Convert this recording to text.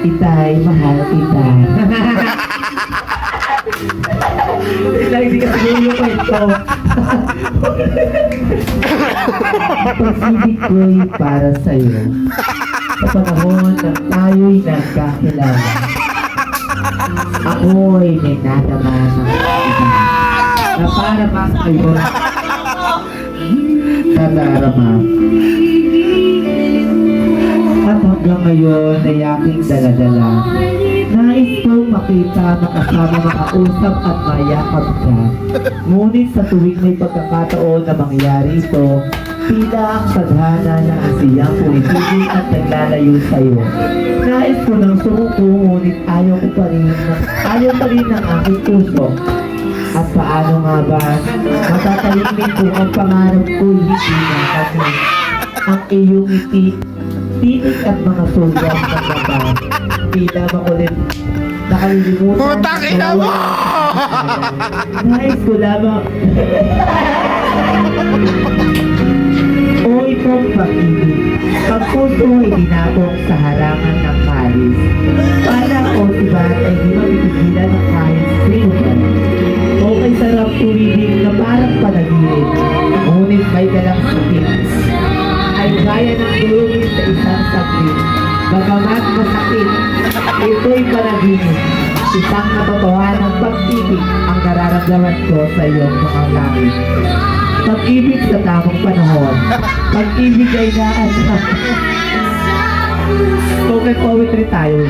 Itay, mahal kita. Hindi ka siguro yung kwento. Pag-ibig ko'y para sa'yo. Sa panahon nang tayo'y nagkakilala. Ako'y may nadama ng iba na para bang kayo nadarama. At hanggang ngayon ay aking daladala. Nais kong makita, makasama, makausap at mayakap ka. Ngunit sa tuwing may pagkakataon na mangyari ito, tila ang tadhana na ang siyang pumitigil at naglalayo sa'yo. Nais ko ng sumuko, ngunit ayaw pa rin ng aking puso. At paano nga ba matatahimik kung ang pangarap ko'y hindi na kasi ang iyong ngiti, tinig at mga sulyap ng mata, tila makulit nakalilimutan. Putang ina mo! Nais ko lamang o itong pag-ibig. Pag puso ay dinapong sa harangan ng kalis. Para o si Bat ay di mapitigilan ng kahit sino pa. O kay sarap tumibig na parang panaginip. Ngunit may dalang sakit. Ay kaya ng gulungin sa isang saglit. Bagamat masakit, ito'y panaginip. Isang katotohanan ng pag-ibig ang nararamdaman ko sa iyong mga langit. Pag-ibig sa tamang panahon. Pag-ibig ay naan. Spoken poetry tayo.